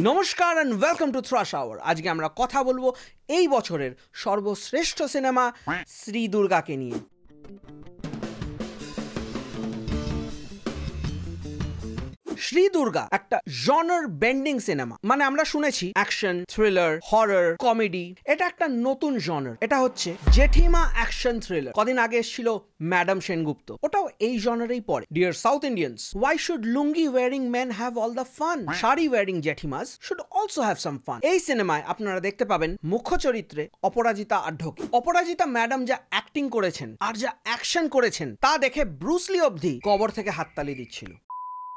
নমস্কার and welcome to Thrash Hour. আজকে আমরা কথা বলবো এই বছরের সর্বশ্রেষ্ঠ সিনেমা শ্রী দুর্গাকে নিয়ে। শ্রী দুর্গা একটা জনার বেন্ডিং সিনেমা। মানে আমরা শুনেছি অ্যাকশন, থ্রিলার, হরর, কমেডি। এটা একটা নতুন জনার। এটা হচ্ছে জেঠিমা অ্যাকশন থ্রিলার। কদিন আগে এসেছিল ম্যাডাম সেনগুপ্ত, ওটাও এই জনারেই পড়ে। Dear South Indians, why should lungi wearing men have all the fun? Sari wearing জেঠিমাস should also have some fun. এই সিনেমায় আপনারা দেখতে পাবেন মুখ্য চরিত্রে অপরাজিতা আঢ্যকে। অপরাজিতা ম্যাডাম যা অ্যাক্টিং করেছেন আর যা অ্যাকশন করেছেন তা দেখে ব্রুসলি অবধি কবর থেকে হাততালি দিচ্ছিল।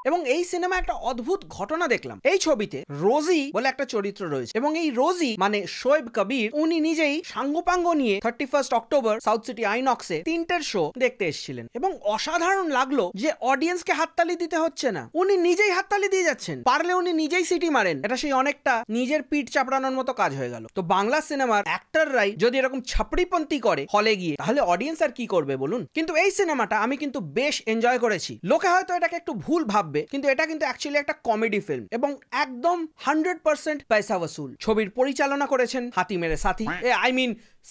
এবং এই সিনেমা একটা অদ্ভুত ঘটনা দেখলাম। এই ছবিতে রোজি বলে একটা চরিত্র রয়েছে এবং এই রোজি মানে শোয়েব কবির, উনি নিজেই সাঙ্গপাঙ্গ নিয়ে 31 অক্টোবর সাউথ সিটি আইনক্সে 3টের শো দেখতে এসেছিলেন এবং অসাধারণ লাগলো যে অডিয়েন্সকে হাততালি দিতে হচ্ছে না, উনি নিজেই হাততালি দিয়ে যাচ্ছেন। পারলে উনি নিজেই সিটি মারেন। এটা সেই অনেকটা নিজের পিঠ চাপড়ানোর মতো কাজ হয়ে গেল। তো বাংলা সিনেমার অ্যাক্টররাই যদি এরকম ছাপড়িপন্থী করে হলে গিয়ে, তাহলে অডিয়েন্স আর কি করবে বলুন? কিন্তু এই সিনেমাটা আমি কিন্তু বেশ এনজয় করেছি। লোকে হয়তো এটাকে একটু ভুল ভাববে, কিন্তু এটা কিন্তু অ্যাকচুয়ালি একটা কমেডি ফিল্ম এবং একদম 100% পয়সা ওয়াসুল। ছবির পরিচালনা করেছেন হাতি মেরে সাথী,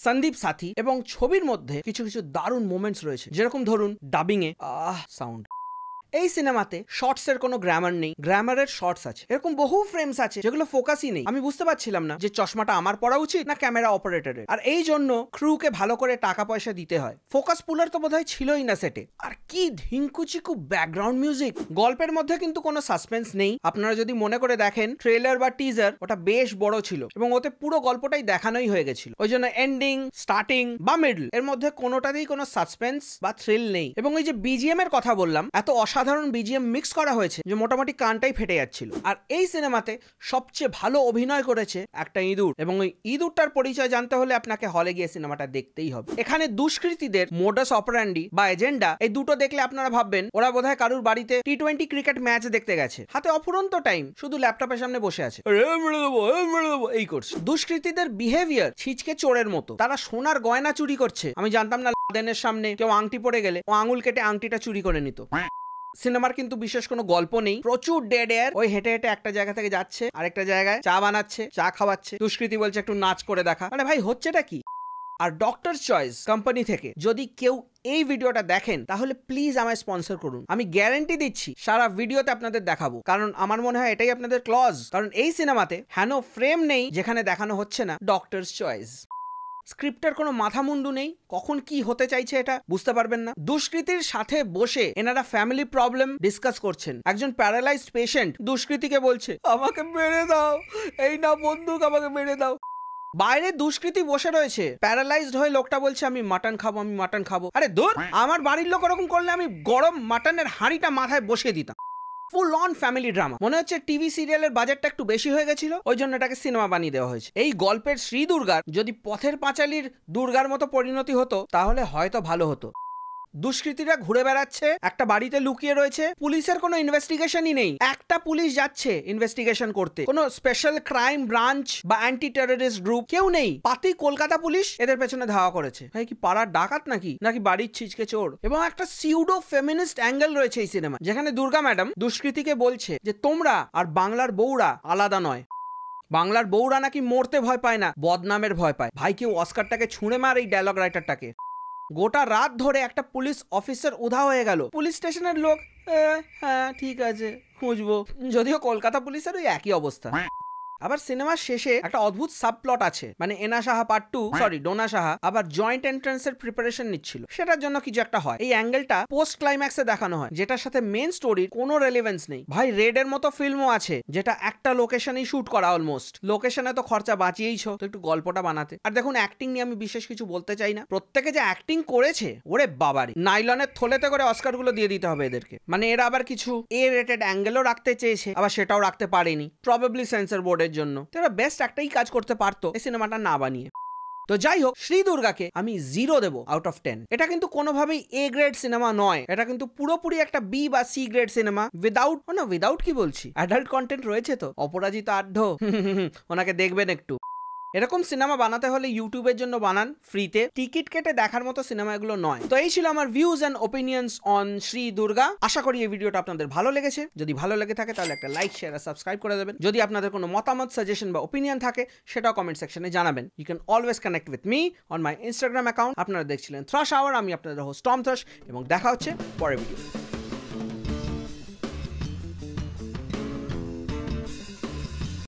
সন্দীপ সাথী, এবং ছবির মধ্যে কিছু কিছু দারুণ মোমেন্টস রয়েছে। যেরকম ধরুন ডাবিং এ সাউন্ড। এই সিনেমাতে শর্টস এর কোনো গ্রামার নেই, গ্রামারের শর্টস আছে। এরকম বহু ফ্রেমস আছে যেগুলো ফোকাসই নেই। আমি বুঝতে পারছিলাম না যে চশমাটা আমার পরা উচিত না ক্যামেরা অপারেটরের। আর এই জন্য ক্রুকে ভালো করে টাকা পয়সা দিতে হয়। ফোকাস পুলার তো বোধহয় ছিলই না সেটে। আর কি ধিঙ্কুচিকু ব্যাকগ্রাউন্ড মিউজিক। গল্পের মধ্যে কিন্তু কোনো সাসপেন্স নেই। আপনারা যদি মনে করে দেখেন ট্রেলার বা টিজার, ওটা বেশ বড় ছিল এবং ওতে পুরো গল্পটাই দেখানোই হয়ে গেছিল। ওই জন্য এন্ডিং, স্টার্টিং বা মিডল এর মধ্যে কোনোটাতেই কোনো সাসপেন্স বা থ্রিল নেই। এবং ওই যে বিজিএম এর কথা বললাম, এত অসাধারণ বিজিএম মিক্স করা হয়েছে যে মোটামুটি কানটাই ফেটে যাচ্ছিল। আর এই সিনেমাতে সবচেয়ে ভালো অভিনয় করেছে একটা ইঁদুর, এবং ওই ইঁদুরটার পরিচয় জানতে হলে আপনাকে হলে গিয়ে সিনেমাটা দেখতেই হবে। এখানে দুষ্কৃতীদের মোডাস অপারেন্ডি বা এজেন্ডা, এই দুটো দেখলে আপনারা ভাববেন ওরা বোধহয় কারুর বাড়িতে টি20 ক্রিকেট ম্যাচ দেখতে গেছে, হাতে অফুরন্ত টাইম, শুধু ল্যাপটপের সামনে বসে আছে, এই করছে। দুষ্কৃতীদের বিহেভিয়ার ছিচকে চোরের মতো। তারা সোনার গয়না চুরি করছে। আমি জানতাম না লাদেনের সামনে কেউ আংটি পড়ে গেলে ও আঙুল কেটে আংটিটা চুরি করে নিত। সিনেমার কিন্তু বিশেষ কোনো গল্প নেই, প্রচুর ডেড এয়ার। ওই হেঁটে হেঁটে একটা জায়গা থেকে যাচ্ছে আরেকটা জায়গায়, চা বানাচ্ছে, চা খাওয়াচ্ছে, দুষ্কৃতী বলছে একটু নাচ করে দেখা। মানে ভাই হচ্ছেটা কি? আর ডক্টর চয়েস কোম্পানি থেকে যদি কেউ এই ভিডিওটা দেখেন, তাহলে প্লিজ আমায় স্পন্সর করুন। আমি গ্যারান্টি দিচ্ছি সারা ভিডিওতে আপনাদের দেখাবো, কারণ আমার মনে হয় এটাই আপনাদের ক্লজ। কারণ এই সিনেমাতে হেন ফ্রেম নেই যেখানে দেখানো হচ্ছে না ডক্টর চয়েস। স্ক্রিপ্টের কোনো মাথা মুন্ডু নেই, কখন কি হতে চাইছে এটা বুঝতে পারবেন না। দুষ্কৃতীর সাথে বসে এনারা ফ্যামিলি প্রবলেম ডিসকাস করছেন। একজন প্যারালাইজড পেশেন্ট দুষ্কৃতীকে বলছে আমাকে মেরে দাও, এই না বন্দুক, আমাকে মেরে দাও। বাইরে দুষ্কৃতী বসে রয়েছে প্যারালাইজড হয়ে, লোকটা বলছে আমি মাটন খাবো, আমি মাটন খাবো। আরে দূর, আমার বাড়ির লোক ওরকম করলে আমি গরম মাটনের হাঁড়িটা মাথায় বসিয়ে দিতাম। Full on family drama. মনে হচ্ছে টিভি সিরিয়ালের বাজেটটা একটু বেশি হয়ে গেছিল, ওই জন্য এটাকে সিনেমা বানিয়ে দেওয়া হয়েছে। এই গল্পের শ্রী দুর্গার যদি পথের পাঁচালীর দুর্গার মতো পরিণতি হতো তাহলে হয়তো ভালো হতো। দুষ্কৃতীরা ঘুরে বেড়াচ্ছে, একটা বাড়িতে লুকিয়ে রয়েছে, পুলিশের কোনো ইনভেস্টিগেশনই নেই। একটা পুলিশ যাচ্ছে ইনভেস্টিগেশন করতে, কোনো স্পেশাল ক্রাইম ব্রাঞ্চ বা অ্যান্টি টেররিস্ট গ্রুপ কেউ নেই। পাতি কলকাতা পুলিশ এদের পেছনে ধাওয়া করেছে। ভাই কি পাড়ার ডাকাত নাকি নাকি বাড়ির ছিচকে চোর? এবং একটা সিউডো ফেমিনিস্ট অ্যাঙ্গেল রয়েছে এই সিনেমা, যেখানে দুর্গা ম্যাডাম দুষ্কৃতীকে বলছে যে তোমরা আর বাংলার বউরা আলাদা নয়। বাংলার বউরা নাকি মরতে ভয় পায় না, বদনামের ভয় পায়। ভাই কেউ অস্কারটাকে ছুঁড়ে মার এই ডায়লগ রাইটারটাকে। গোটা রাত ধরে একটা পুলিশ অফিসার উধাও হয়ে গেল। পুলিশ স্টেশনের লোক হ্যাঁ ঠিক আছে খুঁজবো, যদিও কলকাতা পুলিশের ওই একই অবস্থা। আবার সিনেমার শেষে একটা অদ্ভুত সাবপ্লট আছে, মানে এনা সাহা পার্ট 2, ডোনা সাহা আবার জয়েন্ট এন্ট্রান্সের প্রিপারেশন নিচ্ছিল, সেটার জন্য কিছু একটা হয়। এই অ্যাঙ্গেলটা পোস্ট ক্লাইম্যাক্সে দেখানো হয়, যেটার সাথে মেন স্টোরির কোনো রেলেভেন্স নেই। ভাই রেড এর মতো ফিল্মও আছে যেটা একটা লোকেশনেই শুট করা, অলমোস্ট। লোকেশনে তো খরচা বাঁচিয়েইছো, তো একটু গল্পটা বানাতে। আর দেখুন অ্যাক্টিং নিয়ে আমি বিশেষ কিছু বলতে চাই না, প্রত্যেকে যে অ্যাক্টিং করেছে ওরে বাবারি, নাইলনের থলেতে করে অস্কার গুলো দিয়ে দিতে হবে এদেরকে। মানে এরা আবার কিছু এ রেটেড অ্যাঙ্গেলও রাখতে চেয়েছে, আবার সেটাও রাখতে পারেনি, প্রবাবলি সেন্সর বোর্ডের জন্য। তারা বেস্ট একটাই কাজ করতে পারতো এই সিনেমাটা না বানিয়ে। তো যাই হোক, শ্রী দুর্গাকে আমি 0 দেবো আউট অফ 10। এটা কিন্তু কোনোভাবেই এ গ্রেড সিনেমা নয়, এটা কিন্তু পুরোপুরি একটা বি বা সি গ্রেড সিনেমা। উইদাউট কি বলছি, অ্যাডাল্ট কন্টেন্ট রয়েছে তো। অপরাজিতা আঢ্য ওনাকে দেখবেন একটু। এরকম সিনেমা বানাতে হলে ইউটিউবের জন্য বানান ফ্রিতে, টিকিট কেটে দেখার মতো সিনেমা এগুলো নয়। তো এই ছিল আমার views and opinions on Shri Durga. আশা করি এই ভিডিওটা আপনাদের ভালো লেগেছে। যদি ভালো লেগে থাকে তাহলে একটা লাইক, শেয়ার আর সাবস্ক্রাইব করে দেবেন। যদি আপনাদের কোনো মতামত, সাজেশন বা ওপিনিয়ন থাকে সেটাও কমেন্ট সেকশনে জানাবেন। You can always connect with me on my Instagram account. আপনারা দেখছিলেন থ্রাশ আওয়ার, আমি আপনাদের হোস্ট টম থ্রাশ, এবং দেখা হচ্ছে পরের ভিডিও।